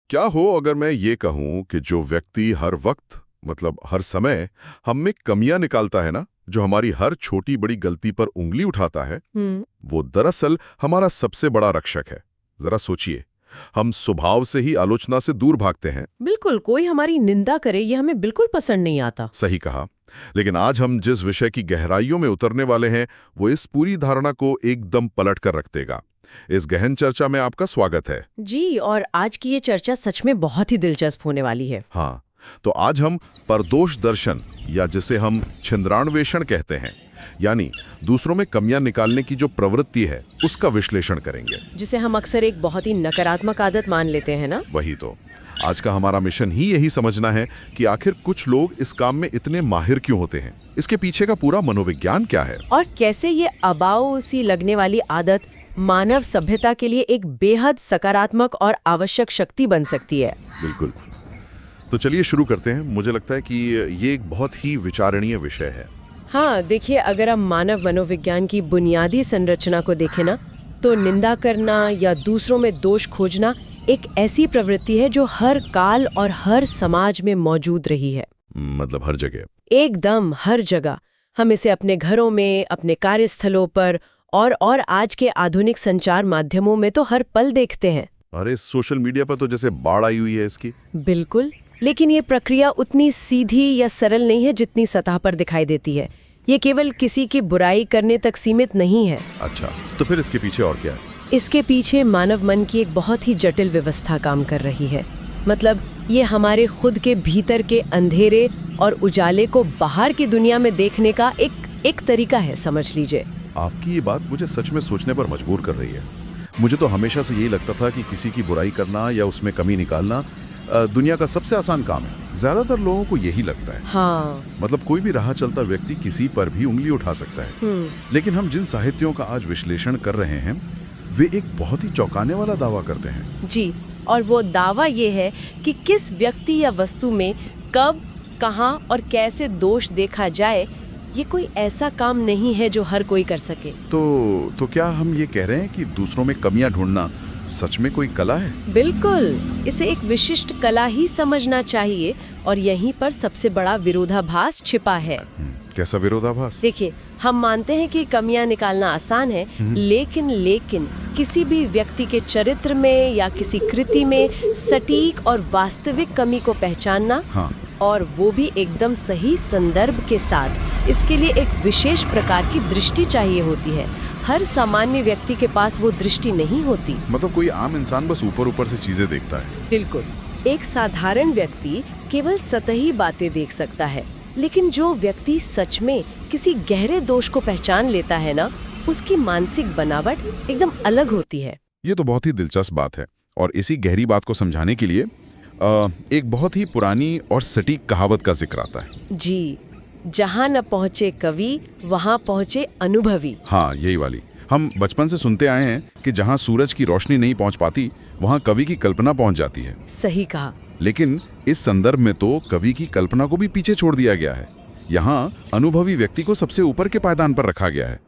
क्या हो अगर मैं ये कहूं कि जो व्यक्ति हर वक्त मतलब हर समय हम में कमियां निकालता है ना, जो हमारी हर छोटी बड़ी गलती पर उंगली उठाता है, वो दरअसल हमारा सबसे बड़ा रक्षक है। जरा सोचिए, हम स्वभाव से ही आलोचना से दूर भागते हैं। बिल्कुल, कोई हमारी निंदा करे ये हमें बिल्कुल पसंद नहीं आता। सही कहा। लेकिन आज हम जिस विषय की गहराइयों में उतरने वाले हैं, वो इस पूरी धारणा को एकदम पलट कर रख देगा। इस गहन चर्चा में आपका स्वागत है। जी, और आज की ये चर्चा सच में बहुत ही दिलचस्प होने वाली है। हाँ, तो आज हम परदोष दर्शन या जिसे हम छिंद्रान्वेषण कहते हैं, यानी दूसरों में कमियां निकालने की जो प्रवृत्ति है उसका विश्लेषण करेंगे, जिसे हम अक्सर एक बहुत ही नकारात्मक आदत मान लेते हैं ना। वही तो। आज का हमारा मिशन ही यही समझना है कि आखिर कुछ लोग इस काम में इतने माहिर क्यों होते हैं, इसके पीछे का पूरा मनोविज्ञान क्या है, और कैसे ये अबाऊ सी लगने वाली आदत मानव सभ्यता के लिए एक बेहद सकारात्मक और आवश्यक शक्ति बन सकती है। बिल्कुल। तो चलिए शुरू करते हैं। मुझे लगता है कि ये एक बहुत ही विचारणीय विषय है। हाँ, देखिए, अगर हम मानव मनोविज्ञान की बुनियादी संरचना को देखें ना, तो निंदा करना या दूसरों में दोष खोजना एक ऐसी प्रवृत्ति है जो हर काल और हर समाज में मौजूद रही है। मतलब हर जगह? एकदम हर जगह। हम इसे अपने घरों में, अपने कार्यस्थलों पर और आज के आधुनिक संचार माध्यमों में तो हर पल देखते हैं। अरे, सोशल मीडिया पर तो जैसे बाढ़ आई हुई है इसकी। बिल्कुल, लेकिन ये प्रक्रिया उतनी सीधी या सरल नहीं है जितनी सतह पर दिखाई देती है। ये केवल किसी की बुराई करने तक सीमित नहीं है। अच्छा, तो फिर इसके पीछे और क्या है? इसके पीछे मानव मन की एक बहुत ही जटिल व्यवस्था काम कर रही है। मतलब ये हमारे खुद के भीतर के अंधेरे और उजाले को बाहर की दुनिया में देखने का एक तरीका है, समझ लीजिए। आपकी ये बात मुझे सच में सोचने पर मजबूर कर रही है। मुझे तो हमेशा से यही लगता था कि किसी की बुराई करना या उसमें कमी निकालना दुनिया का सबसे आसान काम है। ज्यादातर लोगों को यही लगता है। हाँ। मतलब कोई भी राह चलता व्यक्ति किसी पर भी उंगली उठा सकता है। लेकिन हम जिन साहित्यों का आज विश्लेषण कर रहे हैं, वे एक बहुत ही चौंकाने वाला दावा करते हैं। जी, और वो दावा ये है कि किस व्यक्ति या वस्तु में कब, कहाँ और कैसे दोष देखा जाए, ये कोई ऐसा काम नहीं है जो हर कोई कर सके। तो क्या हम ये कह रहे हैं कि दूसरों में कमियां ढूंढना सच में कोई कला है? बिल्कुल, इसे एक विशिष्ट कला ही समझना चाहिए, और यहीं पर सबसे बड़ा विरोधाभास छिपा है। कैसा विरोधाभास? देखिए, हम मानते हैं कि कमियां निकालना आसान है, लेकिन किसी भी व्यक्ति के चरित्र में या किसी कृति में सटीक और वास्तविक कमी को पहचानना, हाँ, और वो भी एकदम सही संदर्भ के साथ, इसके लिए एक विशेष प्रकार की दृष्टि चाहिए होती है। हर सामान्य व्यक्ति के पास वो दृष्टि नहीं होती। मतलब कोई आम इंसान बस ऊपर से चीजें देखता है। बिल्कुल, एक साधारण व्यक्ति केवल सतही बातें देख सकता है, लेकिन जो व्यक्ति सच में किसी गहरे दोष को पहचान लेता है ना, उसकी मानसिक बनावट एकदम अलग होती है। ये तो बहुत ही दिलचस्प बात है, और इसी गहरी बात को समझाने के लिए एक बहुत ही पुरानी और सटीक कहावत का जिक्र आता है। जी, जहाँ न पहुँचे कवि, वहाँ पहुँचे अनुभवी। हाँ, यही वाली। हम बचपन से सुनते आए हैं कि जहाँ सूरज की रोशनी नहीं पहुँच पाती, वहाँ कवि की कल्पना पहुँच जाती है। सही कहा। लेकिन इस संदर्भ में तो कवि की कल्पना को भी पीछे छोड़ दिया गया है। यहाँ अनुभवी व्यक्ति को सबसे ऊपर के पायदान पर रखा गया है।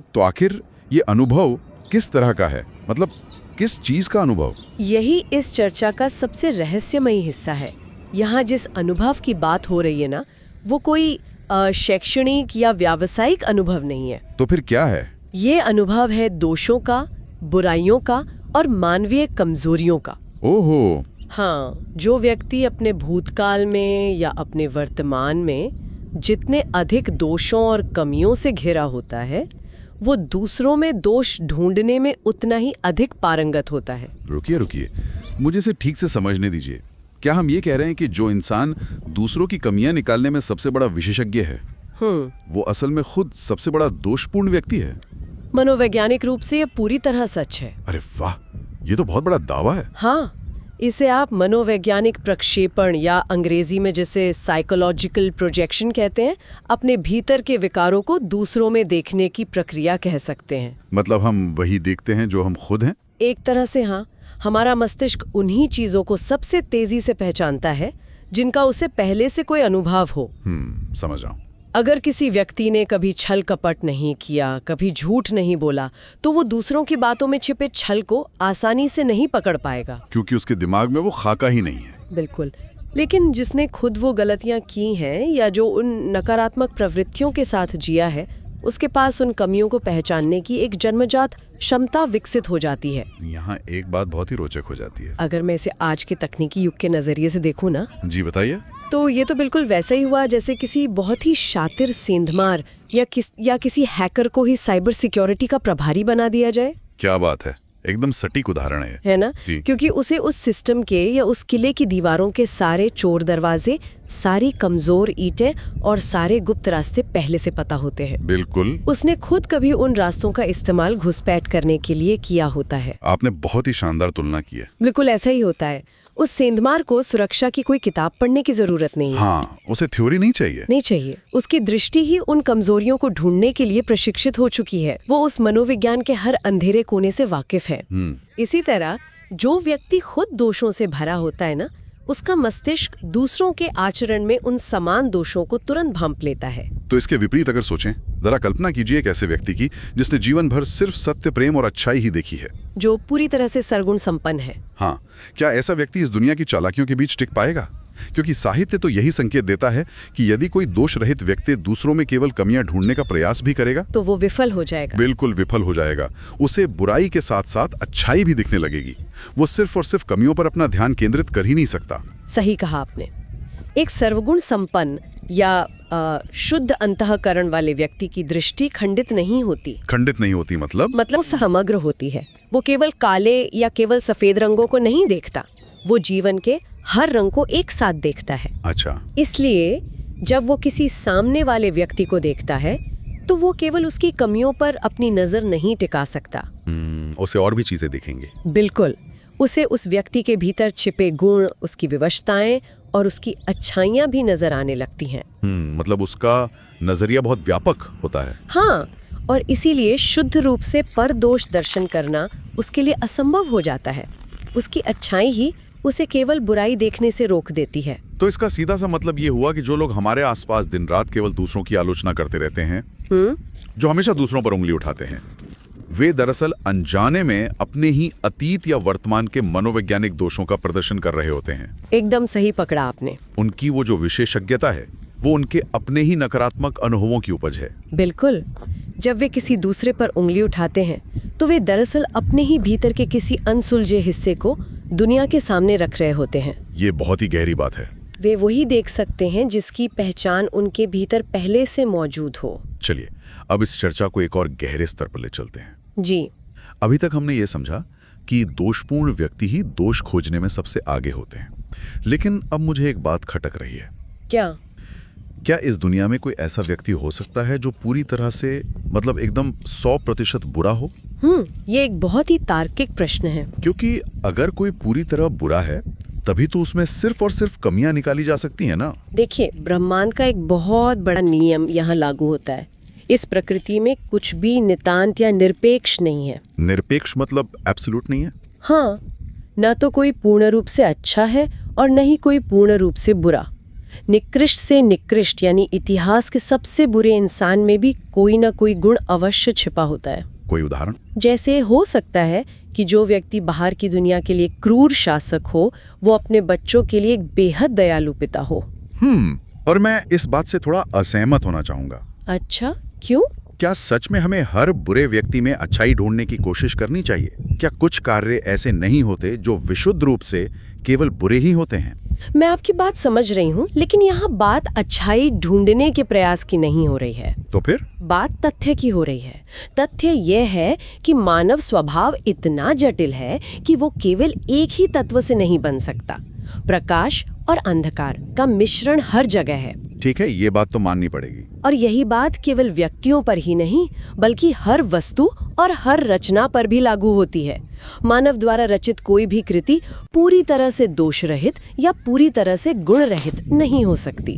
तो आखिर ये अनुभव किस तरह का है? मतलब किस चीज का अनुभव? यही इस चर्चा का सबसे रहस्यमयी हिस्सा है। यहाँ जिस अनुभव की बात हो रही है ना, वो कोई शैक्षणिक या व्यावसायिक अनुभव नहीं है। तो फिर क्या है? ये अनुभव है दोषों का, बुराइयों का और मानवीय कमजोरियों का। ओहो। हाँ, जो व्यक्ति अपने भूतकाल में या अपने वर्तमान में जितने अधिक दोषों और कमियों से घिरा होता है, वो दूसरों में दोष ढूंढने में उतना ही अधिक पारंगत होता है। रुकिए, मुझे इसे ठीक से समझने दीजिए। क्या हम ये कह रहे हैं कि जो इंसान दूसरों की कमियां निकालने में सबसे बड़ा विशेषज्ञ है, वो असल में खुद सबसे बड़ा दोषपूर्ण व्यक्ति है? मनोवैज्ञानिक रूप से ये पूरी तरह सच है। अरे वाह, ये तो बहुत बड़ा दावा है। हाँ, इसे आप मनोवैज्ञानिक प्रक्षेपण या अंग्रेजी में जिसे साइकोलॉजिकल प्रोजेक्शन कहते हैं, अपने भीतर के विकारों को दूसरों में देखने की प्रक्रिया कह सकते हैं। मतलब हम वही देखते हैं जो हम खुद हैं? एक तरह से हाँ। हमारा मस्तिष्क उन्हीं चीजों को सबसे तेजी से पहचानता है जिनका उसे पहले से कोई अनुभव हो। समझ रहा हूँ। अगर किसी व्यक्ति ने कभी छल कपट नहीं किया, कभी झूठ नहीं बोला, तो वो दूसरों की बातों में छिपे छल को आसानी से नहीं पकड़ पाएगा, क्योंकि उसके दिमाग में वो खाका ही नहीं है। बिल्कुल। लेकिन जिसने खुद वो गलतियां की हैं या जो उन नकारात्मक प्रवृत्तियों के साथ जिया है, उसके पास उन कमियों को पहचानने की एक जन्मजात क्षमता विकसित हो जाती है। यहाँ एक बात बहुत ही रोचक हो जाती है। अगर मैं इसे आज के तकनीकी युग के नजरिए से देखूं ना, जी बताइए। तो ये तो बिल्कुल वैसा ही हुआ जैसे किसी बहुत ही शातिर सेंधमार या किसी हैकर को ही साइबर सिक्योरिटी का प्रभारी बना दिया जाए। क्या बात है, एकदम सटीक उदाहरण है ना? क्योंकि उसे उस सिस्टम के या उस किले की दीवारों के सारे चोर दरवाजे, सारी कमजोर ईंटें और सारे गुप्त रास्ते पहले से पता होते हैं। बिल्कुल। उसने खुद कभी उन रास्तों का इस्तेमाल घुसपैठ करने के लिए किया होता है। आपने बहुत ही शानदार तुलना की है। बिल्कुल ऐसा ही होता है। उस सेंधमार को सुरक्षा की कोई किताब पढ़ने की जरूरत नहीं है। हाँ, उसे थ्योरी नहीं चाहिए। उसकी दृष्टि ही उन कमजोरियों को ढूंढने के लिए प्रशिक्षित हो चुकी है। वो उस मनोविज्ञान के हर अंधेरे कोने से वाकिफ है। इसी तरह जो व्यक्ति खुद दोषों से भरा होता है ना, उसका मस्तिष्क दूसरों के आचरण में उन समान दोषों को तुरंत भांप लेता है। तो इसके विपरीत अगर सोचें, जरा कल्पना कीजिए एक ऐसे व्यक्ति की जिसने जीवन भर सिर्फ सत्य, प्रेम और अच्छाई ही देखी है, जो पूरी तरह से सरगुण संपन्न है। हाँ, क्या ऐसा व्यक्ति इस दुनिया की चालाकियों के बीच टिक पाएगा? क्योंकि साहित्य तो यही संकेत देता है कि यदि कोई दोष रहित व्यक्ति दूसरों में केवल कमियां ढूंढने का प्रयास भी करेगा, तो वो विफल हो जाएगा। बिल्कुल विफल हो जाएगा। उसे बुराई के साथ साथ अच्छाई भी दिखने लगेगी। वो सिर्फ और सिर्फ कमियों पर अपना ध्यान केंद्रित कर ही नहीं सकता। सही कहा आपने। एक सर्वगुण संपन्न या शुद्ध अंतःकरण वाले व्यक्ति की दृष्टि खंडित नहीं होती मतलब समग्र होती है। वो केवल काले या केवल सफेद रंगों को नहीं देखता, वो जीवन के हर रंग को एक साथ देखता है। अच्छा। इसलिए जब वो किसी सामने वाले व्यक्ति को देखता है, तो वो केवल उसकी कमियों पर अपनी नजर नहीं टिका सकता। उसे और भी चीजें दिखेंगे। बिल्कुल। उसे उस व्यक्ति के भीतर छिपे गुण, उसकी विवशताएं और उसकी अच्छाइयां भी नजर आने लगती हैं। मतलब उसका नजरिया बहुत व्यापक होता है। हाँ, और इसीलिए शुद्ध रूप से परदोष दर्शन करना उसके लिए असंभव हो जाता है। उसकी अच्छाई ही उसे केवल बुराई देखने से रोक देती है। तो इसका सीधा सा मतलब ये हुआ कि जो लोग हमारे आसपास दिन रात केवल दूसरों की आलोचना करते रहते हैं, जो हमेशा दूसरों पर उंगली उठाते हैं, वे दरअसल अनजाने में अपने ही अतीत या वर्तमान के मनोवैज्ञानिक दोषों का प्रदर्शन कर रहे होते हैं। एकदम सही पकड़ा आपने। उनकी वो जो विशेषज्ञता है, वो उनके अपने ही नकारात्मक अनुभवों की उपज है। बिल्कुल। जब वे किसी दूसरे पर उंगली उठाते हैं, तो वे दरअसल अपने ही भीतर के किसी अनसुलझे हिस्से को दुनिया के सामने रख रहे होते हैं। ये बहुत ही गहरी बात है। वे वही देख सकते हैं जिसकी पहचान उनके भीतर पहले से मौजूद हो। चलिए, अब इस चर्चा को एक और गहरे स्तर पर ले चलते हैं। जी। अभी तक हमने ये समझा कि दोषपूर्ण व्यक्ति ही दोष खोजने में सबसे आगे होते हैं, लेकिन अब मुझे एक बात खटक रही है। क्या इस दुनिया में कोई ऐसा व्यक्ति हो सकता है जो पूरी तरह से, मतलब एकदम 100% बुरा हो? ये एक बहुत ही तार्किक प्रश्न है। क्योंकि अगर कोई पूरी तरह बुरा है, तभी तो उसमें सिर्फ और सिर्फ कमियां निकाली जा सकती हैं ना। देखिए, ब्रह्मांड का एक बहुत बड़ा नियम यहाँ लागू होता है। इस प्रकृति में कुछ भी नितांत या निरपेक्ष नहीं है। निरपेक्ष मतलब एब्सोल्यूट नहीं है? हाँ, न तो कोई पूर्ण रूप से अच्छा है और न ही कोई पूर्ण रूप से बुरा। निकृष्ट से निकृष्ट यानी इतिहास के सबसे बुरे इंसान में भी कोई ना कोई गुण अवश्य छिपा होता है। कोई उदाहरण? जैसे हो सकता है कि जो व्यक्ति बाहर की दुनिया के लिए क्रूर शासक हो, वो अपने बच्चों के लिए एक बेहद दयालु पिता हो। और मैं इस बात से थोड़ा असहमत होना चाहूंगा। अच्छा, क्यों? क्या सच में हमें हर बुरे व्यक्ति में अच्छाई ढूंढने की कोशिश करनी चाहिए? क्या कुछ कार्य ऐसे नहीं होते जो विशुद्ध रूप से केवल बुरे ही होते हैं? मैं आपकी बात समझ रही हूँ, लेकिन यहाँ बात अच्छाई ढूंढने के प्रयास की नहीं हो रही है। तो फिर बात तथ्य की हो रही है। तथ्य यह है कि मानव स्वभाव इतना जटिल है कि वो केवल एक ही तत्व से नहीं बन सकता। प्रकाश और अंधकार का मिश्रण हर जगह है। ठीक है, ये बात तो माननी पड़ेगी। और यही बात केवल व्यक्तियों पर ही नहीं, बल्कि हर वस्तु और हर रचना पर भी लागू होती है। मानव द्वारा रचित कोई भी कृति पूरी तरह से दोष रहित या पूरी तरह से गुण रहित नहीं हो सकती।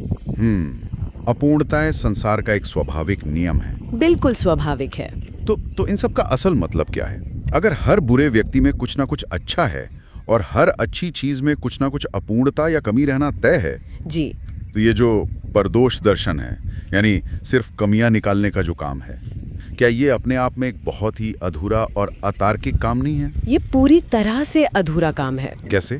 अपूर्णता संसार का एक स्वाभाविक नियम है। बिल्कुल स्वाभाविक है। तो इन सब का असल मतलब क्या है? अगर हर बुरे व्यक्ति में कुछ ना कुछ अच्छा है और हर अच्छी चीज में कुछ ना कुछ अपूर्णता या कमी रहना तय है, जी, तो ये जो परदोष दर्शन है, यानी सिर्फ कमियां निकालने का जो काम है, क्या ये अपने आप में एक बहुत ही अधूरा और अतार्किक काम नहीं है? ये पूरी तरह से अधूरा काम है। कैसे?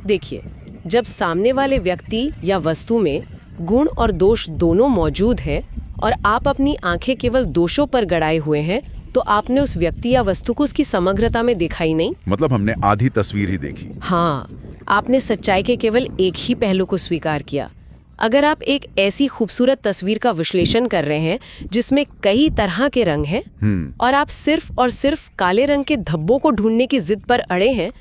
देखिए, जब सामने वाले व्यक्ति या वस्तु में गुण और दोष दोनों मौजूद हैं और आप अपनी आंखें केवल दोषों पर गड़ाए हुए हैं, तो आपने उस व्यक्ति या वस्तु को उसकी समग्रता में देखा ही नहीं। मतलब हमने आधी तस्वीर ही देखी। हाँ, आपने सच्चाई के केवल एक ही पहलू को स्वीकार किया। अगर आप एक ऐसी खूबसूरत तस्वीर का विश्लेषण कर रहे हैं जिसमें कई तरह के रंग हैं और आप सिर्फ और सिर्फ काले रंग के धब्बों को ढूंढने की जिद पर अड़े हैं,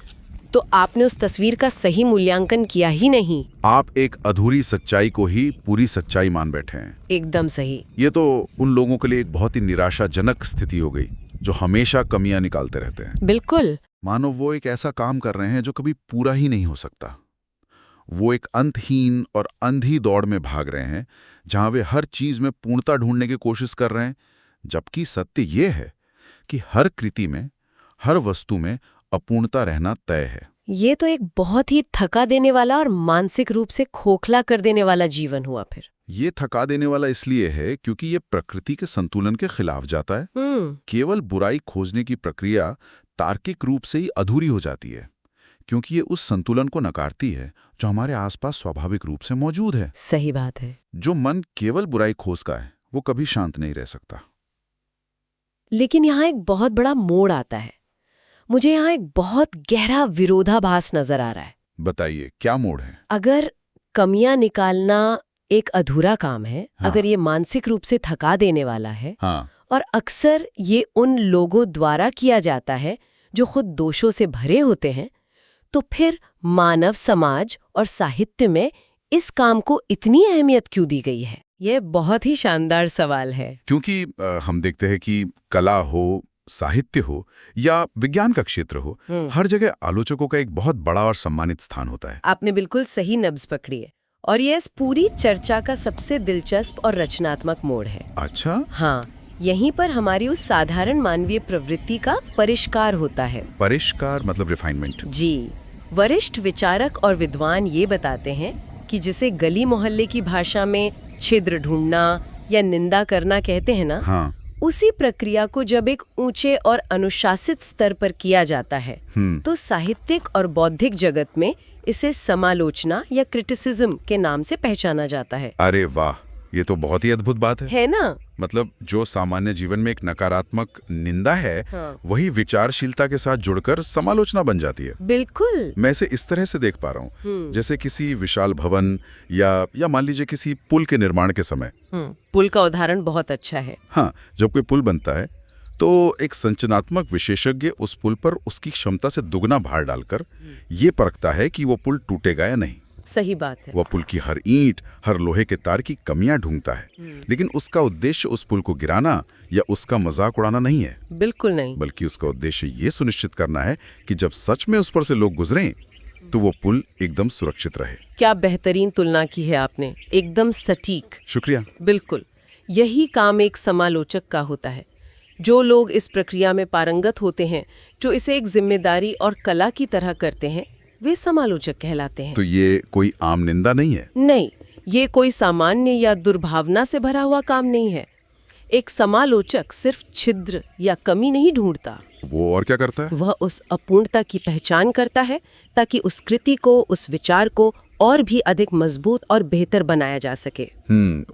तो आपने उस तस्वीर का सही मूल्यांकन किया ही नहीं। आप एक अधूरी सच्चाई को ही पूरी सच्चाई मान बैठे हैं। एकदम सही। ये तो उन लोगों के लिए एक बहुत ही निराशाजनक स्थिति हो गई जो हमेशा कमियां निकालते रहते हैं। बिल्कुल। मानो वो एक ऐसा काम कर रहे हैं जो कभी पूरा ही नहीं हो सकता। वो एक अंतहीन और अंधी दौड़ में भाग रहे हैं जहां वे हर चीज में पूर्णता ढूंढने की कोशिश कर रहे हैं, जबकि सत्य ये है कि हर कृति में, हर वस्तु में अपूर्णता रहना तय है। ये तो एक बहुत ही थका देने वाला और मानसिक रूप से खोखला कर देने वाला जीवन हुआ फिर। ये थका देने वाला इसलिए है क्योंकि ये प्रकृति के संतुलन के खिलाफ जाता है। केवल बुराई खोजने की प्रक्रिया तार्किक रूप से ही अधूरी हो जाती है, क्योंकि ये उस संतुलन को नकारती है जो हमारे आसपास स्वाभाविक रूप से मौजूद है। सही बात है। जो मन केवल बुराई खोजता है वो कभी शांत नहीं रह सकता। लेकिन यहाँ एक बहुत बड़ा मोड़ आता है। मुझे यहाँ एक बहुत गहरा विरोधाभास नजर आ रहा है। बताइए, क्या मोड़ है? अगर कमियां निकालना एक अधूरा काम है, अगर ये मानसिक रूप से थका देने वाला है, और अक्सर ये उन लोगों द्वारा किया जाता है जो खुद दोषों से भरे होते हैं, तो फिर मानव समाज और साहित्य में इस काम को इतनी अहमियत क्यों दी गई है? यह बहुत ही शानदार सवाल है। क्योंकि हम देखते हैं कि कला हो, साहित्य हो या विज्ञान का क्षेत्र हो, हर जगह आलोचकों का एक बहुत बड़ा और सम्मानित स्थान होता है। आपने बिल्कुल सही नब्ज पकड़ी है, और ये इस पूरी चर्चा का सबसे दिलचस्प और रचनात्मक मोड़ है। अच्छा? हाँ, यहीं पर हमारी उस साधारण मानवीय प्रवृत्ति का परिष्कार होता है। परिष्कार मतलब रिफाइनमेंट? जी। वरिष्ठ विचारक और विद्वान ये बताते हैं कि जिसे गली मोहल्ले की भाषा में छिद्र ढूंढना या निंदा करना कहते हैं ना, उसी प्रक्रिया को जब एक ऊंचे और अनुशासित स्तर पर किया जाता है, तो साहित्यिक और बौद्धिक जगत में इसे समालोचना या क्रिटिसिज्म के नाम से पहचाना जाता है। अरे वाह, ये तो बहुत ही अद्भुत बात है ना? मतलब जो सामान्य जीवन में एक नकारात्मक निंदा है, वही विचारशीलता के साथ जुड़कर समालोचना बन जाती है। बिल्कुल। मैं इसे इस तरह से देख पा रहा हूँ, जैसे किसी विशाल भवन या मान लीजिए किसी पुल के निर्माण के समय। पुल का उदाहरण बहुत अच्छा है। हाँ, जब कोई पुल बनता है तो एक संरचनात्मक विशेषज्ञ उस पुल पर उसकी क्षमता से दुगना भार डालकर ये परखता है कि वो पुल टूटेगा या नहीं। सही बात है। वह पुल की हर ईंट, हर लोहे के तार की कमियां ढूंढता है, लेकिन उसका उद्देश्य उस पुल को गिराना या उसका मजाक उड़ाना नहीं है। बिल्कुल नहीं। बल्कि उसका उद्देश्य ये सुनिश्चित करना है कि जब सच में उस पर से लोग गुजरें तो वो पुल एकदम सुरक्षित रहे। क्या बेहतरीन तुलना की है आपने, एकदम सटीक। शुक्रिया। बिल्कुल, यही काम एक समालोचक का होता है। जो लोग इस प्रक्रिया में पारंगत होते हैं, जो इसे एक जिम्मेदारी और कला की तरह करते हैं, वे समालोचक कहलाते हैं। तो ये कोई आम निंदा नहीं है? नहीं, ये कोई सामान्य या दुर्भावना से भरा हुआ काम नहीं है। एक समालोचक सिर्फ छिद्र या कमी नहीं ढूंढता। वो और क्या करता है? वह उस अपूर्णता की पहचान करता है ताकि उस कृति को, उस विचार को और भी अधिक मजबूत और बेहतर बनाया जा सके।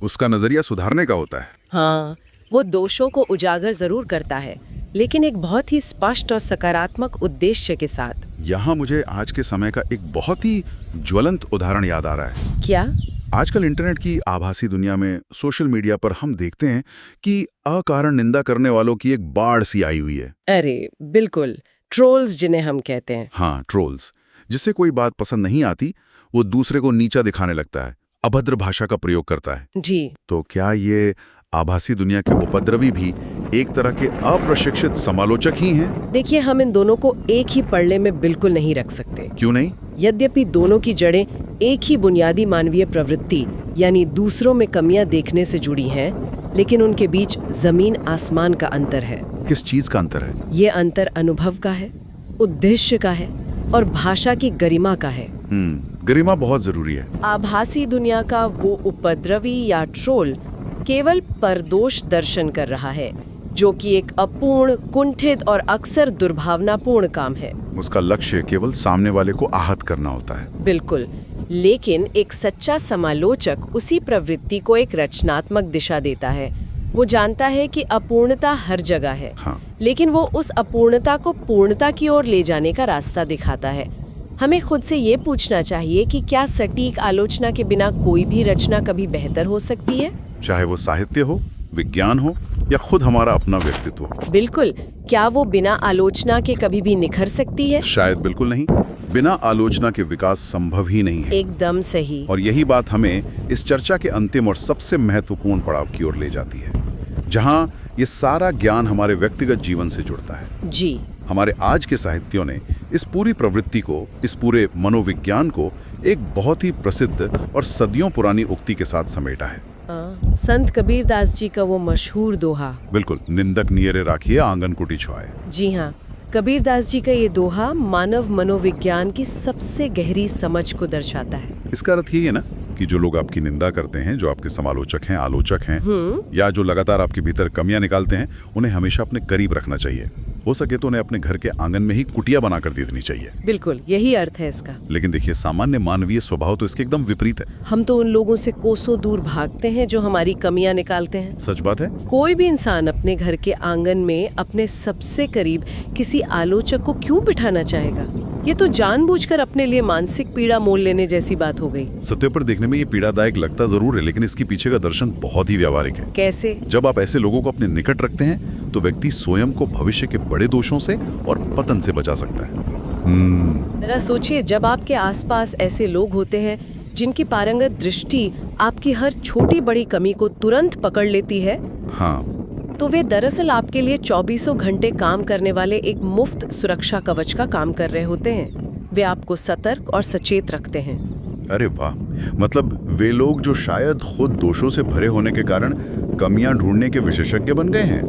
उसका नजरिया सुधारने का होता है। हाँ, वो दोषों को उजागर जरूर करता है, लेकिन एक बहुत ही स्पष्ट और सकारात्मक उद्देश्य के साथ। यहाँ मुझे आज के समय का एक बहुत ही ज्वलंत उदाहरण याद आ रहा है। क्या? आजकल इंटरनेट की आभासी दुनिया में, सोशल मीडिया पर हम देखते हैं कि अकारण निंदा करने वालों की एक बाढ़ सी आई हुई है। अरे बिल्कुल, ट्रोल्स जिन्हें हम कहते हैं। हाँ, ट्रोल्स। जिससे कोई बात पसंद नहीं आती, वो दूसरे को नीचा दिखाने लगता है, अभद्र भाषा का प्रयोग करता है। जी। तो क्या ये आभासी दुनिया के उपद्रवी भी एक तरह के अप्रशिक्षित समालोचक ही हैं? देखिए, हम इन दोनों को एक ही पड़े में बिल्कुल नहीं रख सकते। क्यों नहीं? यद्यपि दोनों की जड़ें एक ही बुनियादी मानवीय प्रवृत्ति यानी दूसरों में कमियां देखने से जुड़ी हैं, लेकिन उनके बीच जमीन आसमान का अंतर है। किस चीज का अंतर है? ये अंतर अनुभव का है, उद्देश्य का है और भाषा की गरिमा का है। गरिमा बहुत जरूरी है। आभासी दुनिया का वो उपद्रवी या ट्रोल केवल परदोष दर्शन कर रहा है, जो कि एक अपूर्ण, कुंठित और अक्सर दुर्भावनापूर्ण काम है। उसका लक्ष्य केवल सामने वाले को आहत करना होता है। बिल्कुल, लेकिन एक सच्चा समालोचक उसी प्रवृत्ति को एक रचनात्मक दिशा देता है। वो जानता है कि अपूर्णता हर जगह है, लेकिन वो उस अपूर्णता को पूर्णता की ओर ले जाने का रास्ता दिखाता है। हमें खुद से ये पूछना चाहिए कि क्या सटीक आलोचना के बिना कोई भी रचना कभी बेहतर हो सकती है? चाहे वो साहित्य हो, विज्ञान हो या खुद हमारा अपना व्यक्तित्व हो। बिल्कुल। क्या वो बिना आलोचना के कभी भी निखर सकती है? शायद बिल्कुल नहीं। बिना आलोचना के विकास संभव ही नहीं है। एकदम सही। और यही बात हमें इस चर्चा के अंतिम और सबसे महत्वपूर्ण पड़ाव की ओर ले जाती है, जहां ये सारा ज्ञान हमारे व्यक्तिगत जीवन से जुड़ता है। जी। हमारे आज के साहित्यों ने इस पूरी प्रवृत्ति को, इस पूरे मनोविज्ञान को एक बहुत ही प्रसिद्ध और सदियों पुरानी उक्ति के साथ समेटा है। संत कबीरदास जी का वो मशहूर दोहा। बिल्कुल, निंदक नियरे राखिए आंगन कुटी छुआए। जी हाँ, कबीरदास जी का ये दोहा मानव मनोविज्ञान की सबसे गहरी समझ को दर्शाता है। इसका अर्थ यही है ना कि जो लोग आपकी निंदा करते हैं, जो आपके समालोचक हैं, आलोचक हैं, या जो लगातार आपके भीतर कमियां निकालते हैं, उन्हें हमेशा अपने करीब रखना चाहिए। हो सके तो उन्हें अपने घर के आंगन में ही कुटिया बनाकर दे देनी चाहिए। बिल्कुल, यही अर्थ है इसका। लेकिन देखिए, सामान्य मानवीय स्वभाव तो इसके एकदम विपरीत है। हम तो उन लोगों से कोसों दूर भागते हैं जो हमारी कमियां निकालते हैं। सच बात है। कोई भी इंसान अपने घर के आंगन में अपने सबसे करीब किसी आलोचक को क्यों बिठाना चाहेगा? ये तो जानबूझकर अपने लिए मानसिक पीड़ा मोल लेने जैसी बात हो गई। सत्य पर देखने में ये पीड़ादायक लगता जरूर है, लेकिन इसके पीछे का दर्शन बहुत ही व्यावहारिक है। कैसे? जब आप ऐसे लोगों को अपने निकट रखते हैं तो व्यक्ति स्वयं को भविष्य के बड़े दोषों से और पतन से बचा सकता है। जरा सोचिए, जब आपके आसपास ऐसे लोग होते हैं जिनकी पारंगत दृष्टि आपकी हर छोटी बड़ी कमी को तुरंत पकड़ लेती है, तो वे दरअसल आपके लिए 24 घंटे काम करने वाले एक मुफ्त सुरक्षा कवच का काम कर रहे होते हैं। वे आपको सतर्क और सचेत रखते हैं। अरे वाह, मतलब वे लोग जो शायद खुद दोषों से भरे होने के कारण कमियां ढूंढने के विशेषज्ञ बन गए हैं,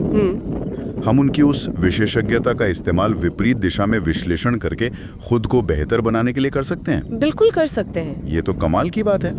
हम उनकी उस विशेषज्ञता का इस्तेमाल विपरीत दिशा में विश्लेषण करके खुद को बेहतर बनाने के लिए कर सकते हैं। बिल्कुल कर सकते हैं। ये तो कमाल की बात है।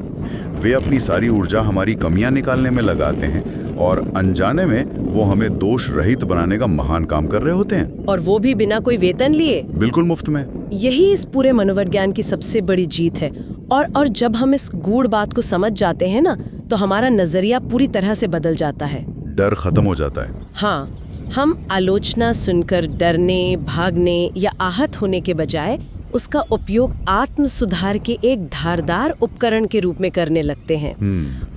वे अपनी सारी ऊर्जा हमारी कमियां निकालने में लगाते हैं और अनजाने में वो हमें दोष रहित बनाने का महान काम कर रहे होते हैं। और वो भी बिना कोई वेतन लिए। बिल्कुल मुफ्त में। यही इस पूरे मनोविज्ञान की सबसे बड़ी जीत है। और जब हम इस गूढ़ बात को समझ जाते हैं ना, तो हमारा नजरिया पूरी तरह से बदल जाता है। डर खत्म हो जाता है। हाँ, हम आलोचना सुनकर डरने, भागने या आहत होने के बजाय उसका उपयोग आत्म सुधार के एक धारदार उपकरण के रूप में करने लगते हैं।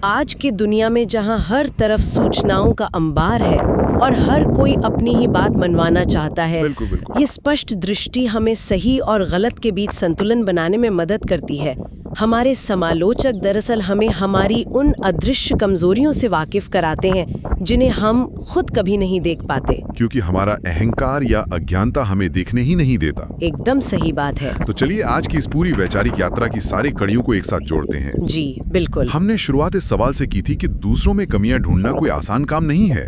आज की दुनिया में जहां हर तरफ सूचनाओं का अंबार है और हर कोई अपनी ही बात मनवाना चाहता है, बिल्कुल, बिल्कुल। ये स्पष्ट दृष्टि हमें सही और गलत के बीच संतुलन बनाने में मदद करती है। हमारे समालोचक दरअसल हमें हमारी उन अदृश्य कमजोरियों से वाकिफ कराते हैं जिन्हें हम खुद कभी नहीं देख पाते, क्योंकि हमारा अहंकार या अज्ञानता हमें देखने ही नहीं देता। एकदम सही बात है। तो चलिए आज की इस पूरी वैचारिक यात्रा की सारी कड़ियों को एक साथ जोड़ते हैं। जी बिल्कुल। हमने शुरुआत इस सवाल से की थी कि दूसरों में कमियां ढूंढना कोई आसान काम नहीं है।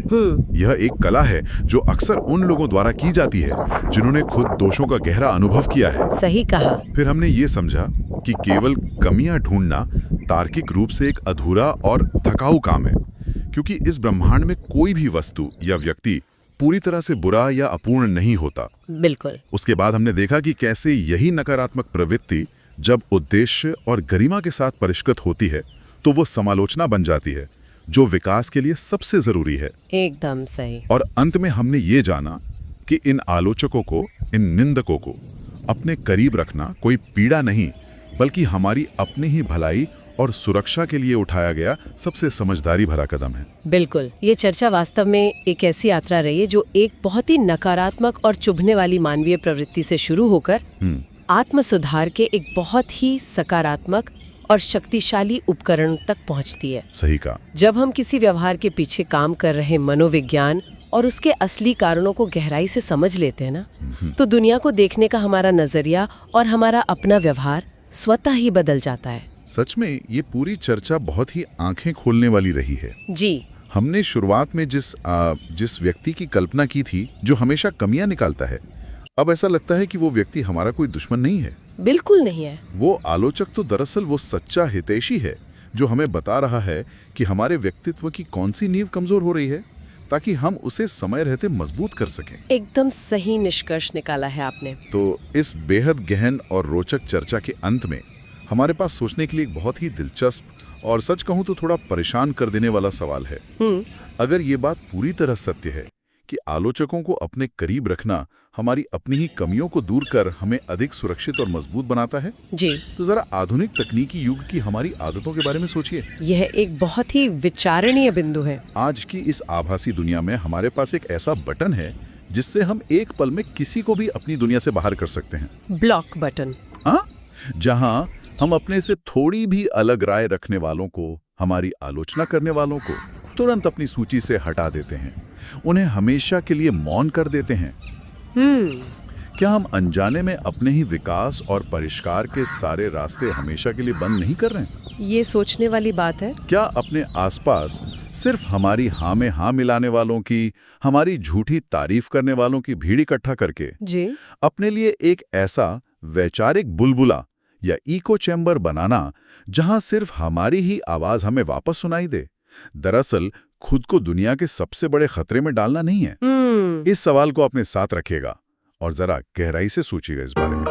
यह एक कला है जो अक्सर उन लोगों द्वारा की जाती है जिन्होंने खुद दोषों का गहरा अनुभव किया है। सही कहा। फिर हमने ये समझा कि केवल कमियां ढूंढना तार्किक रूप से एक अधूरा और थकाऊ काम है, क्योंकि इस ब्रह्मांड में कोई भी वस्तु या व्यक्ति पूरी तरह से बुरा या अपूर्ण नहीं होता। बिल्कुल। उसके बाद हमने देखा कि कैसे यही नकारात्मक प्रवृत्ति जब उद्देश्य और गरिमा के साथ परिष्कृत होती है तो वो समालोचना बन जाती है, जो विकास के लिए सबसे जरूरी है। एकदम सही। और अंत में हमने ये जाना कि इन आलोचकों को, इन निंदकों को अपने करीब रखना कोई पीड़ा नहीं, बल्कि हमारी अपनी ही भलाई और सुरक्षा के लिए उठाया गया सबसे समझदारी भरा कदम है। बिल्कुल। ये चर्चा वास्तव में एक ऐसी यात्रा रही है जो एक बहुत ही नकारात्मक और चुभने वाली मानवीय प्रवृत्ति से शुरू होकर आत्म सुधार के एक बहुत ही सकारात्मक और शक्तिशाली उपकरण तक पहुंचती है। सही कहा। जब हम किसी व्यवहार के पीछे काम कर रहे मनोविज्ञान और उसके असली कारणों को गहराई से समझ लेते हैं ना, तो दुनिया को देखने का हमारा नजरिया और हमारा अपना व्यवहार स्वतः ही बदल जाता है। सच में ये पूरी चर्चा बहुत ही आंखें खोलने वाली रही है। जी। हमने शुरुआत में जिस व्यक्ति की कल्पना की थी जो हमेशा कमियां निकालता है, अब ऐसा लगता है कि वो व्यक्ति हमारा कोई दुश्मन नहीं है। बिल्कुल नहीं है। वो आलोचक तो दरअसल वो सच्चा हितैषी है जो हमें बता रहा है कि हमारे व्यक्तित्व की कौन सी नींव कमजोर हो रही है, ताकि हम उसे समय रहते मजबूत कर सकें। एकदम सही निष्कर्ष निकाला है आपने। तो इस बेहद गहन और रोचक चर्चा के अंत में हमारे पास सोचने के लिए एक बहुत ही दिलचस्प और सच कहूं तो थोड़ा परेशान कर देने वाला सवाल है। अगर ये बात पूरी तरह सत्य है कि आलोचकों को अपने करीब रखना हमारी अपनी ही कमियों को दूर कर हमें अधिक सुरक्षित और मजबूत बनाता है, जी, तो जरा आधुनिक तकनीकी युग की हमारी आदतों के बारे में सोचिए। यह एक बहुत ही विचारणीय बिंदु है। आज की इस आभासी दुनिया में हमारे पास एक ऐसा बटन है जिससे हम एक पल में किसी को भी अपनी दुनिया से बाहर कर सकते हैं। Block button. हाँ, जहां हम अपने से थोड़ी भी अलग राय रखने वालों को, हमारी आलोचना करने वालों को तुरंत अपनी सूची से हटा देते हैं, उन्हें हमेशा के लिए मौन कर देते हैं। क्या हम अनजाने में अपने ही विकास और परिष्कार के सारे रास्ते हमेशा के लिए बंद नहीं कर रहे हैं? ये सोचने वाली बात है। क्या अपने आसपास सिर्फ हमारी हाँ में हाँ मिलाने वालों की, हमारी झूठी तारीफ करने वालों की भीड़ इकट्ठा करके जी, अपने लिए एक ऐसा वैचारिक बुलबुला या इको चैम्बर बनाना जहां सिर्फ हमारी ही आवाज हमें वापस सुनाई दे, दरअसल खुद को दुनिया के सबसे बड़े खतरे में डालना नहीं है? इस सवाल को अपने साथ रखिएगा और जरा गहराई से सोचिएगा इस बारे में।